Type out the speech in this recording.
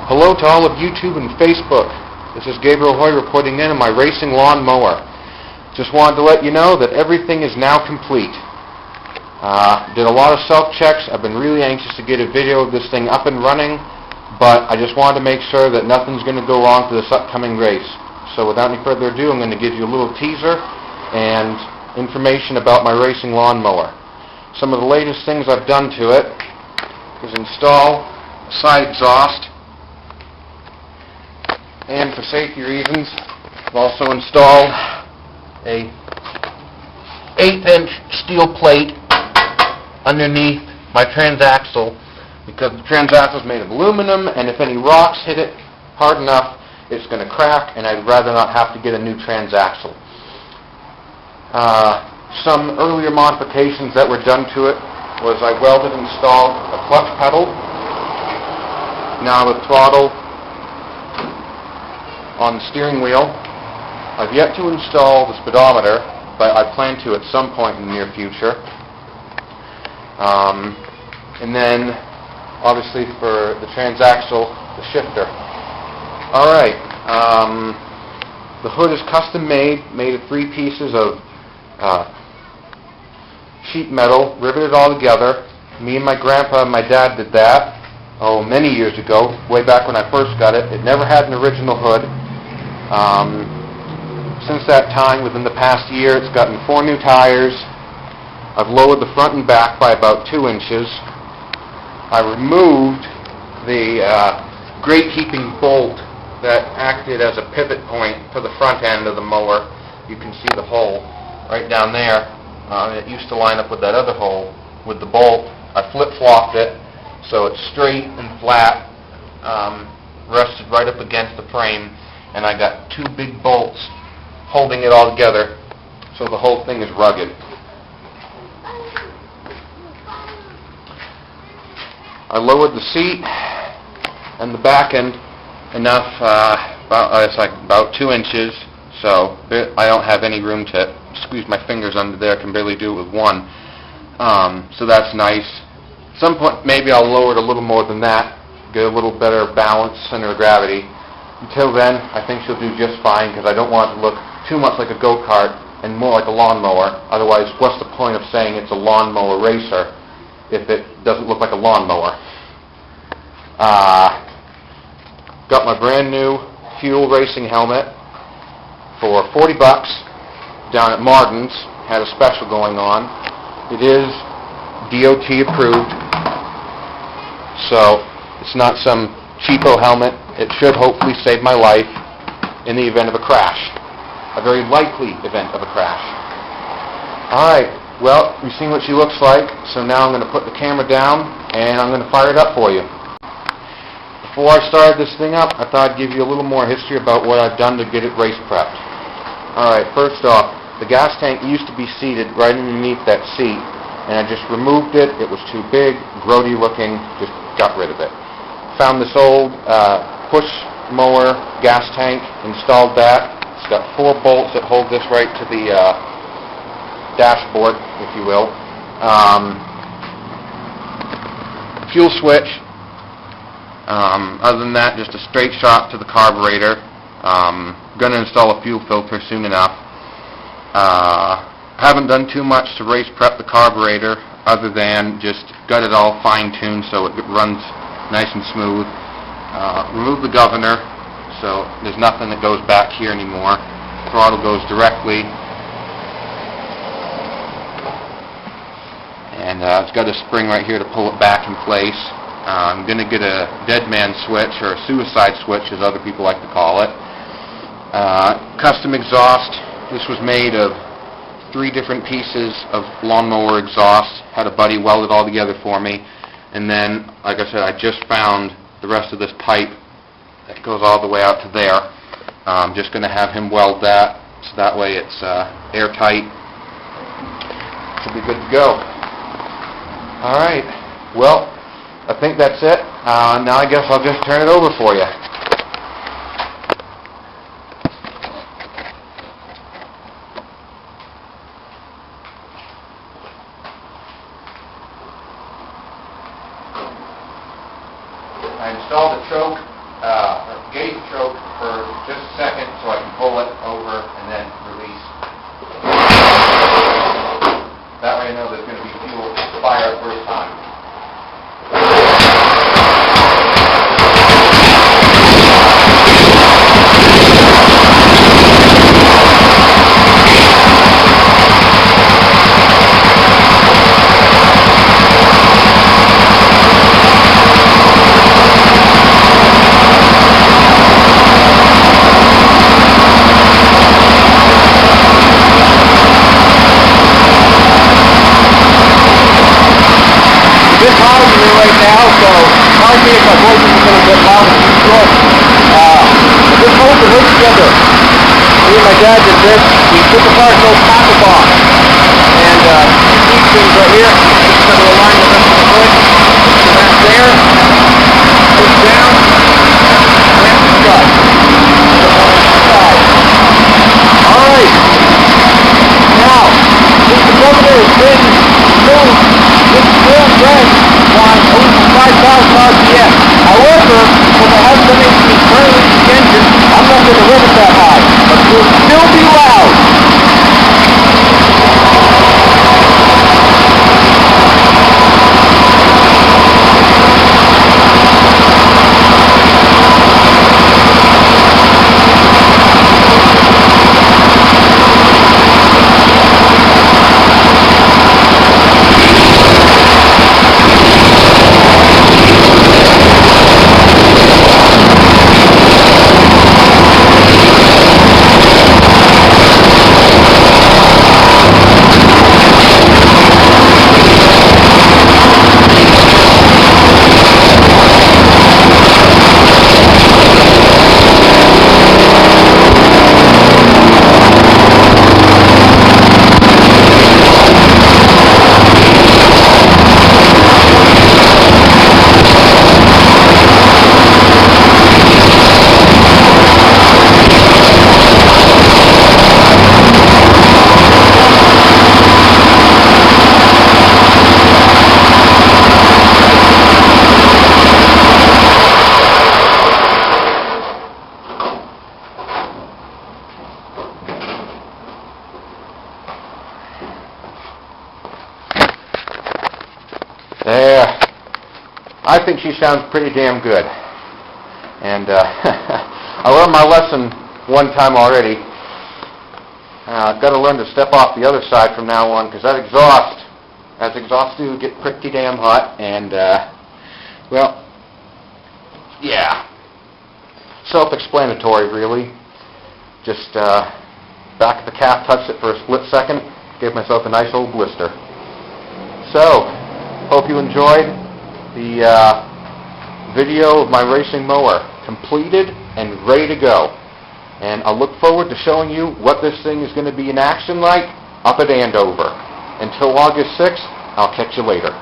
Hello to all of YouTube and Facebook. This is Gabriel Hoy reporting in on my racing lawn mower. Just wanted to let you know that everything is now complete. Did a lot of self-checks. I've been really anxious to get a video of this thing up and running, but I just wanted to make sure that nothing's going to go wrong for this upcoming race. So without any further ado, I'm going to give you a little teaser and information about my racing lawn mower. Some of the latest things I've done to it is install a side exhaust, and for safety reasons I've also installed a 1/8" steel plate underneath my transaxle, because the transaxle is made of aluminum, and if any rocks hit it hard enough it's going to crack, and I'd rather not have to get a new transaxle. Some earlier modifications that were done to it was I welded and installed a clutch pedal, now the throttle on the steering wheel. I've yet to install the speedometer, but I plan to at some point in the near future. And then, obviously, for the transaxle, the shifter. Alright, the hood is custom made of 3 pieces of sheet metal, riveted all together. Me and my grandpa and my dad did that, many years ago, way back when I first got it. It never had an original hood. Since that time, within the past year, it's gotten 4 new tires. I've lowered the front and back by about 2 inches. I removed the grate heaping bolt that acted as a pivot point for the front end of the mower. You can see the hole right down there. It used to line up with that other hole with the bolt. I flip-flopped it so it's straight and flat, rested right up against the frame, and I got 2 big bolts holding it all together, so the whole thing is rugged. I lowered the seat and the back end enough, it's like about 2 inches, so I don't have any room to squeeze my fingers under there. I can barely do it with one. So that's nice. At some point maybe I'll lower it a little more than that, get a little better balance, center of gravity. Until then, I think she'll do just fine, because I don't want it to look too much like a go-kart and more like a lawnmower. Otherwise, what's the point of saying it's a lawnmower racer if it doesn't look like a lawnmower? Got my brand new fuel racing helmet for $40 down at Martin's. Had a special going on. It is DOT approved, so it's not some cheapo helmet. It should hopefully save my life in the event of a crash. A very likely event of a crash. Alright, well, we've seen what she looks like, so now I'm going to put the camera down and I'm going to fire it up for you. Before I started this thing up, I thought I'd give you a little more history about what I've done to get it race prepped. Alright, first off, the gas tank used to be seated right underneath that seat, and I just removed it. It was too big, grody looking, just got rid of it. Found this old push mower gas tank, installed that. It's got 4 bolts that hold this right to the dashboard, if you will. Fuel switch. Other than that, just a straight shot to the carburetor. Going to install a fuel filter soon enough. Haven't done too much to race prep the carburetor, other than just got it all fine-tuned so it runs nice and smooth. Remove the governor, so there's nothing that goes back here anymore. Throttle goes directly, and it's got a spring right here to pull it back in place. I'm going to get a dead man switch, or a suicide switch as other people like to call it. Custom exhaust. This was made of 3 different pieces of lawnmower exhaust. Had a buddy weld it all together for me, and then, like I said, I just found the rest of this pipe that goes all the way out to there. I'm just going to have him weld that, so that way it's airtight. Should be good to go. Alright, well, I think that's it. Now I guess I'll just turn it over for you. I installed a choke gate choke for just a second so I can pull it over and then release. That way I know there's going to be fuel fire first time. Right now, so pardon me if my voice is a little bit loud and short. This whole hood together, me and my dad did this. We took apart those tackle box, and these things right here, just going to align the rest of the hood. So that's there, push down, clamp shut. Alright, now, since the governor has been moved, this still red on over 5,000 RPM. However, when I have some AC currently in the engine, I'm not going to run it that high, but it will still be loud. There. I think she sounds pretty damn good. And I learned my lesson one time already. I've got to learn to step off the other side from now on, because that exhaust do get pretty damn hot. And, well, yeah. Self-explanatory, really. Just back of the calf touched it for a split second, gave myself a nice old blister. So, hope you enjoyed the video of my racing mower, completed and ready to go. And I'll look forward to showing you what this thing is going to be in action like up at Andover. Until August 6th, I'll catch you later.